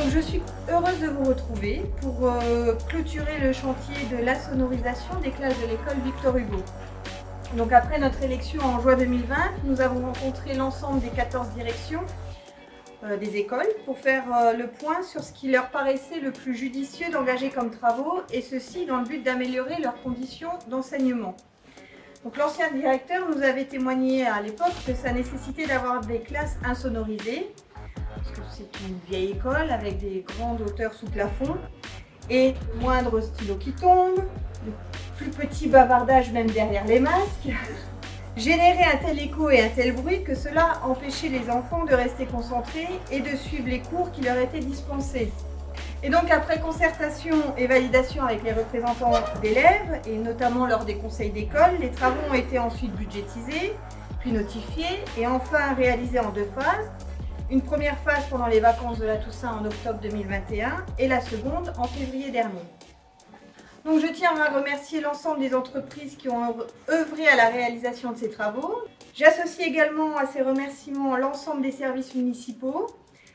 Je suis heureuse de vous retrouver pour clôturer le chantier de la sonorisation des classes de l'école Victor Hugo. Donc après notre élection en juin 2020, nous avons rencontré l'ensemble des 14 directions des écoles pour faire le point sur ce qui leur paraissait le plus judicieux d'engager comme travaux, et ceci dans le but d'améliorer leurs conditions d'enseignement. Donc l'ancien directeur nous avait témoigné à l'époque que ça nécessitait d'avoir des classes insonorisées, parce que c'est une vieille école avec des grandes hauteurs sous plafond et moindre stylo qui tombe, de plus petits bavardages même derrière les masques, générer un tel écho et un tel bruit que cela empêchait les enfants de rester concentrés et de suivre les cours qui leur étaient dispensés. Et donc après concertation et validation avec les représentants d'élèves, et notamment lors des conseils d'école, les travaux ont été ensuite budgétisés, puis notifiés et enfin réalisés en 2 phases. Une première phase pendant les vacances de la Toussaint en octobre 2021 et la seconde en février dernier. Donc je tiens à remercier l'ensemble des entreprises qui ont œuvré à la réalisation de ces travaux. J'associe également à ces remerciements l'ensemble des services municipaux,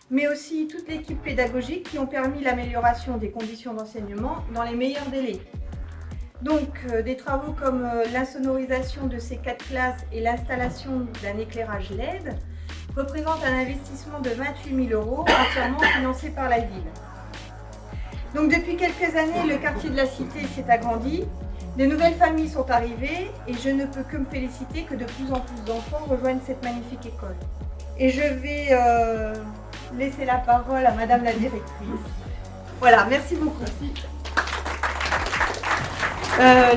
mais aussi toute l'équipe pédagogique qui ont permis l'amélioration des conditions d'enseignement dans les meilleurs délais. Donc des travaux comme l'insonorisation de ces 4 classes et l'installation d'un éclairage LED représente un investissement de 28 000 € entièrement financé par la ville. Donc depuis quelques années, le quartier de la Cité s'est agrandi, de nouvelles familles sont arrivées et je ne peux que me féliciter que de plus en plus d'enfants rejoignent cette magnifique école. Et je vais laisser la parole à Madame la directrice. Voilà, merci beaucoup. Merci.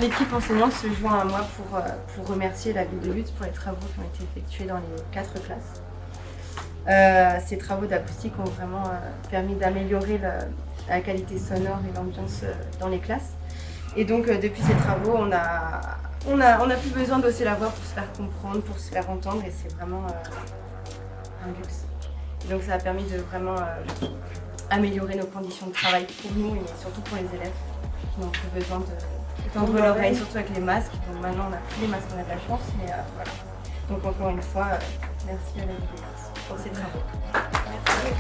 L'équipe enseignante se joint à moi pour remercier la ville de Lutz pour les travaux qui ont été effectués dans les 4 classes. Ces travaux d'acoustique ont vraiment permis d'améliorer la qualité sonore et l'ambiance dans les classes. Et donc depuis ces travaux, on a plus besoin d'hausser la voix pour se faire comprendre, pour se faire entendre, et c'est vraiment un luxe. Et donc ça a permis de vraiment améliorer nos conditions de travail pour nous et surtout pour les élèves qui n'ont plus besoin de tendre l'oreille, surtout avec les masques. Donc maintenant on a plus les masques, on a de la chance, mais voilà. Donc encore une fois, merci à la ville de Lutz pour ces travaux. Merci.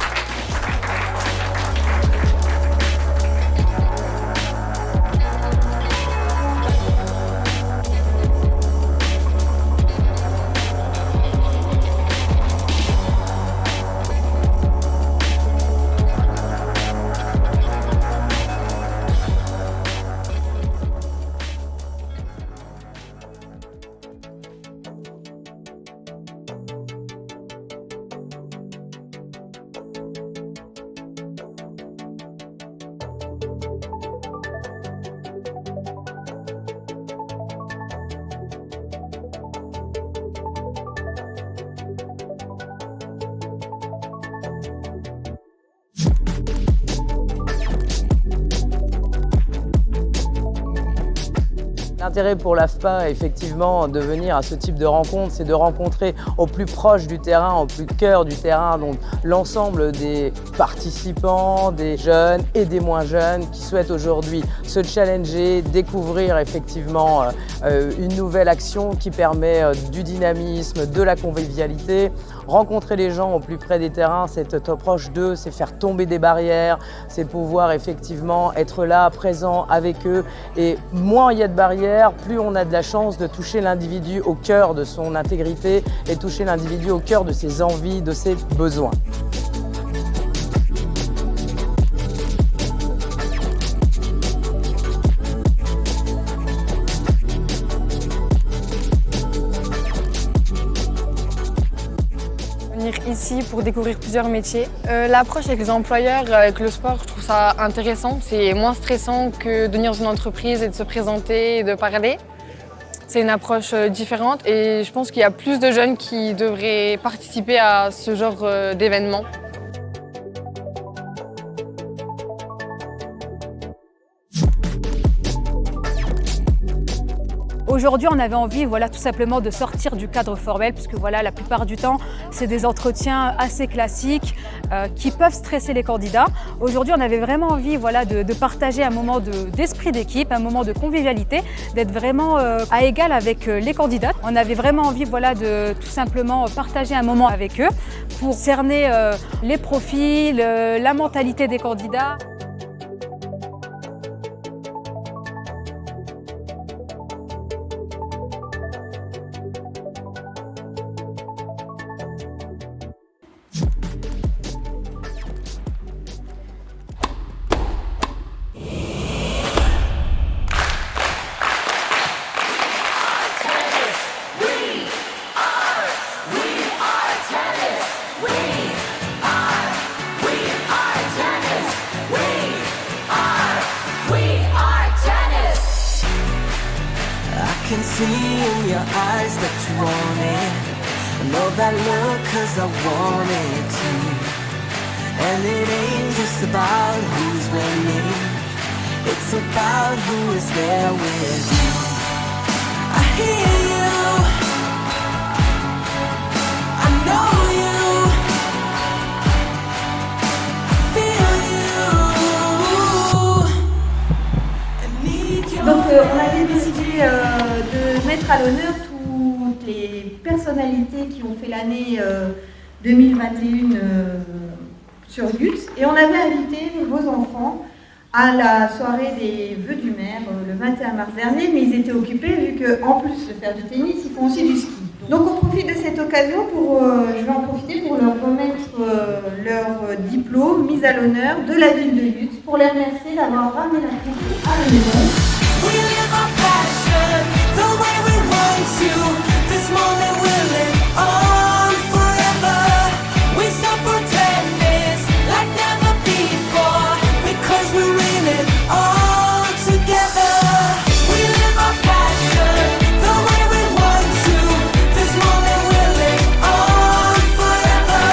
L'intérêt pour l'AFPA, effectivement, de venir à ce type de rencontre, c'est de rencontrer au plus proche du terrain, au plus cœur du terrain, donc l'ensemble des participants, des jeunes et des moins jeunes qui souhaitent aujourd'hui se challenger, découvrir effectivement une nouvelle action qui permet du dynamisme, de la convivialité. Rencontrer les gens au plus près des terrains, c'est être proche d'eux, c'est faire tomber des barrières, c'est pouvoir effectivement être là, présent avec eux. Et moins il y a de barrières, plus on a de la chance de toucher l'individu au cœur de son intégrité et toucher l'individu au cœur de ses envies, de ses besoins. Ici pour découvrir plusieurs métiers. L'approche avec les employeurs, avec le sport, je trouve ça intéressant. C'est moins stressant que de venir dans une entreprise et de se présenter et de parler. C'est une approche différente et je pense qu'il y a plus de jeunes qui devraient participer à ce genre d'événements. Aujourd'hui, on avait envie, voilà, tout simplement de sortir du cadre formel, puisque voilà, la plupart du temps, c'est des entretiens assez classiques qui peuvent stresser les candidats. Aujourd'hui, on avait vraiment envie, voilà, de partager un moment d'esprit d'équipe, un moment de convivialité, d'être vraiment à égal avec les candidats. On avait vraiment envie, voilà, de tout simplement partager un moment avec eux pour cerner les profils, la mentalité des candidats. I can see in your eyes that you want it. I know that look 'cause I want it too. And it ain't just about who's winning, it's about who is there with you. I hear you, I know you, I feel you, I need you. Donc on avait décidé de mettre à l'honneur toutes les personnalités qui ont fait l'année 2021 sur Lutz, et on avait invité vos enfants à la soirée des vœux du maire le 21 mars dernier, mais ils étaient occupés vu qu'en plus de faire du tennis, ils font aussi du ski. Donc on profite de cette occasion pour, je vais en profiter pour leur remettre leur diplôme mis à l'honneur de la ville de Lutz, pour les remercier d'avoir ramené la coupe à la maison. We live our passion, the way we want to. This moment will live on forever. We support tennis like never before, because we're in it all together. We live our passion, the way we want to. This moment will live on forever.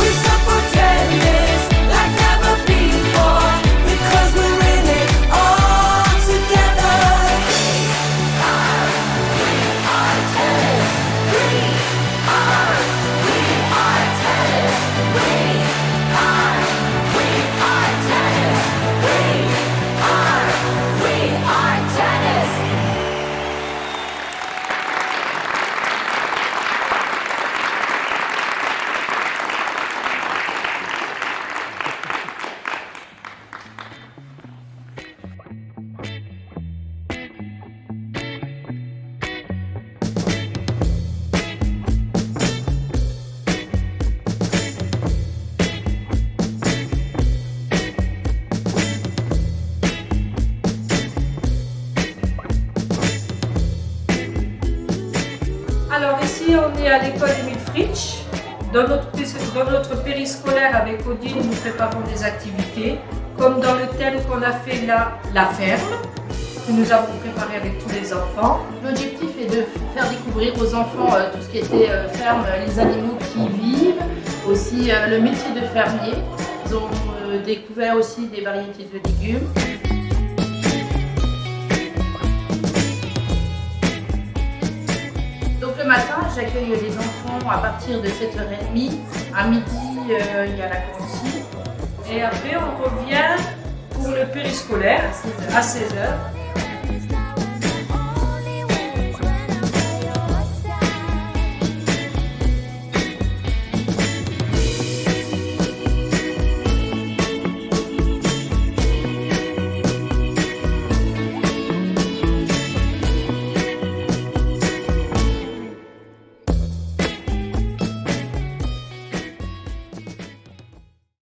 We support tennis like never before, because we're in it all together. Alors ici on est à l'école Émile Fritsch. Dans notre périscolaire avec Odile, nous préparons des activités, comme dans le thème qu'on a fait là, la ferme, que nous avons préparé avec tous les enfants. L'objectif est de faire découvrir aux enfants tout ce qui était ferme, les animaux qui y vivent, aussi le métier de fermier. Ils ont découvert aussi des variétés de légumes. Donc le matin, j'accueille les enfants à partir de 7h30. À midi, il y a la cantine. Et après on revient pour le périscolaire à 16h.